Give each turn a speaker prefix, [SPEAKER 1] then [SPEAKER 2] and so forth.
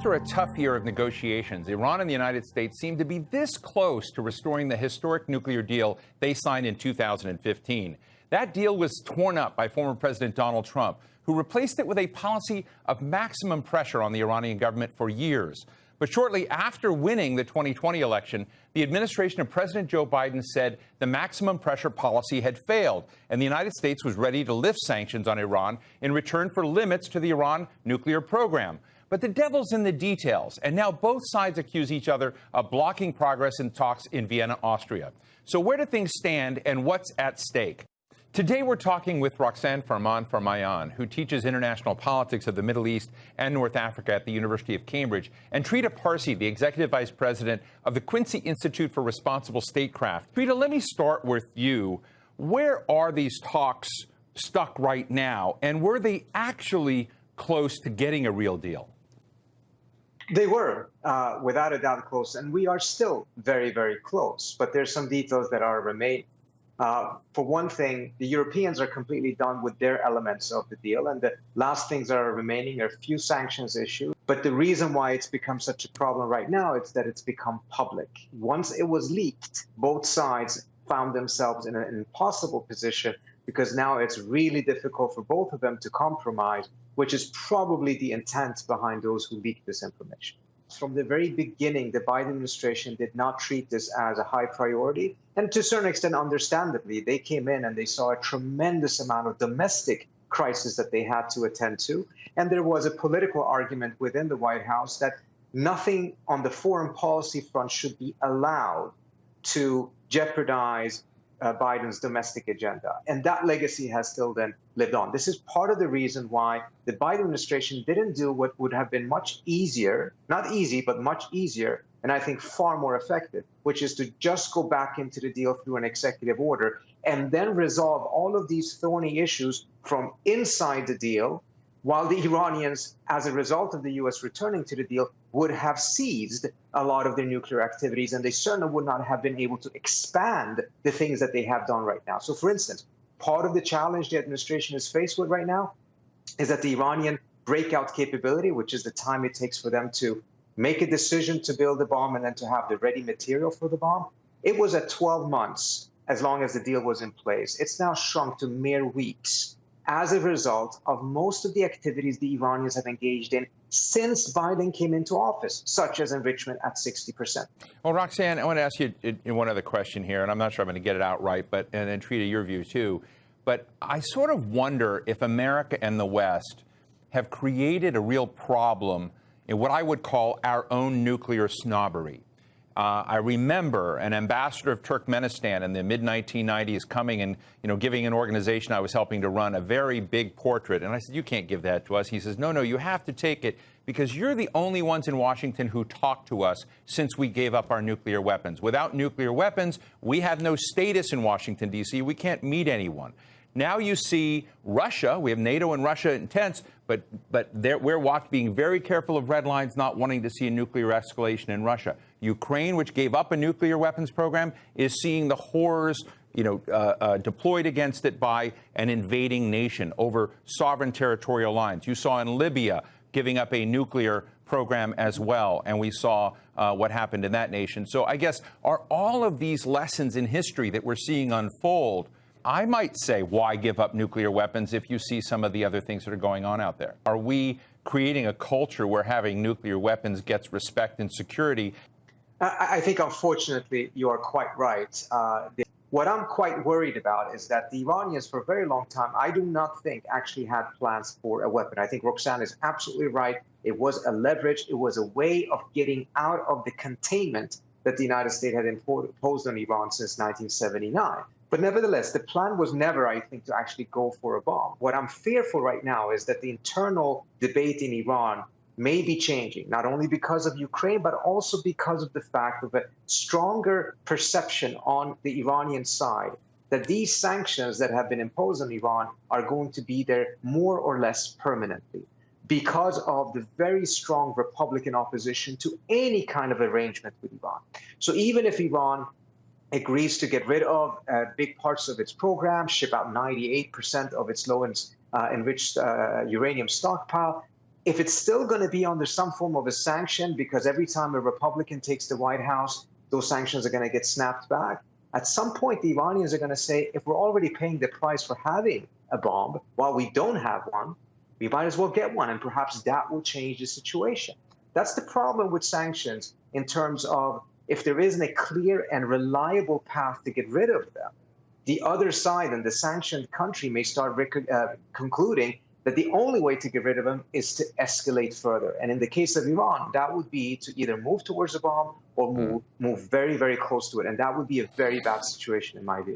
[SPEAKER 1] After a tough year of negotiations, Iran and the United States seem to be this close to restoring the historic nuclear deal they signed in 2015. That deal was torn up by former President Donald Trump, who replaced it with a policy of maximum pressure on the Iranian government for years. But shortly after winning the 2020 election, the administration of President Joe Biden said the maximum pressure policy had failed, and the United States was ready to lift sanctions on Iran in return for limits to the Iran nuclear program. But the devil's in the details, and now both sides accuse each other of blocking progress in talks in Vienna, Austria. So where do things stand, and what's at stake? Today we're talking with Roxanne Farman, who teaches international politics of the Middle East and North Africa at the University of Cambridge, and Trita Parsi, the executive vice president of the Quincy Institute for Responsible Statecraft. Trita, let me start with you. Where are these talks stuck right now, and were they actually close to getting a real deal?
[SPEAKER 2] They were, without a doubt, close, and we are still very, very close. But there's some details that are remaining. For one thing, the Europeans are completely done with their elements of the deal, and the last things that are remaining are a few sanctions issues. But the reason why it's become such a problem right now is that it's become public. Once it was leaked, both sides found themselves in an impossible position, because now it's really difficult for both of them to compromise, which is probably the intent behind those who leaked this information. From the very beginning, the Biden administration did not treat this as a high priority. And to a certain extent, understandably, they came in and they saw a tremendous amount of domestic crisis that they had to attend to. And there was a political argument within the White House that nothing on the foreign policy front should be allowed to jeopardize Biden's domestic agenda. And that legacy has still then lived on. This is part of the reason why the Biden administration didn't do what would have been much easier, not easy, but much easier, and I think far more effective, which is to just go back into the deal through an executive order and then resolve all of these thorny issues from inside the deal, while the Iranians, as a result of the U.S. returning to the deal, would have seized a lot of their nuclear activities, and they certainly would not have been able to expand the things that they have done right now. So, for instance, part of the challenge the administration is faced with right now is that the Iranian breakout capability, which is the time it takes for them to make a decision to build a bomb and then to have the ready material for the bomb, it was at 12 months as long as the deal was in place. It's now shrunk to mere weeks as a result of most of the activities the Iranians have engaged in since Biden came into office, such as enrichment at 60%.
[SPEAKER 1] Well, Roxanne, I want to ask you one other question here, and I'm not sure I'm going to get it out right, but and then Trita, your view too. But I sort of wonder if America and the West have created a real problem in what I would call our own nuclear snobbery. I remember an ambassador of Turkmenistan in the mid-1990s coming and, giving an organization I was helping to run a very big portrait. And I said, you can't give that to us. He says, no, you have to take it because you're the only ones in Washington who talked to us since we gave up our nuclear weapons. Without nuclear weapons, we have no status in Washington, D.C. We can't meet anyone. Now you see Russia, we have NATO and Russia in tents, but we're being very careful of red lines, not wanting to see a nuclear escalation in Russia. Ukraine, which gave up a nuclear weapons program, is seeing the horrors deployed against it by an invading nation over sovereign territorial lines. You saw in Libya giving up a nuclear program as well, and we saw what happened in that nation. So I guess, are all of these lessons in history that we're seeing unfold, I might say, why give up nuclear weapons if you see some of the other things that are going on out there? Are we creating a culture where having nuclear weapons gets respect and security?
[SPEAKER 2] I think, unfortunately, you are quite right. What I'm quite worried about is that the Iranians, for a very long time, I do not think actually had plans for a weapon. I think Roxanne is absolutely right. It was a leverage. It was a way of getting out of the containment that the United States had imposed on Iran since 1979. But nevertheless, the plan was never, I think, to actually go for a bomb. What I'm fearful right now is that the internal debate in Iran may be changing, not only because of Ukraine, but also because of the fact of a stronger perception on the Iranian side that these sanctions that have been imposed on Iran are going to be there more or less permanently because of the very strong Republican opposition to any kind of arrangement with Iran. So even if Iran agrees to get rid of big parts of its program, ship out 98% of its low enriched uranium stockpile, If it's still going to be under some form of a sanction, because every time a Republican takes the White House, those sanctions are going to get snapped back, at some point, the Iranians are going to say, if we're already paying the price for having a bomb, while we don't have one, we might as well get one, and perhaps that will change the situation. That's the problem with sanctions in terms of if there isn't a clear and reliable path to get rid of them, the other side and the sanctioned country may start concluding that the only way to get rid of them is to escalate further. And in the case of Iran, that would be to either move towards a bomb or move very, very close to it. And that would be a very bad situation in my view.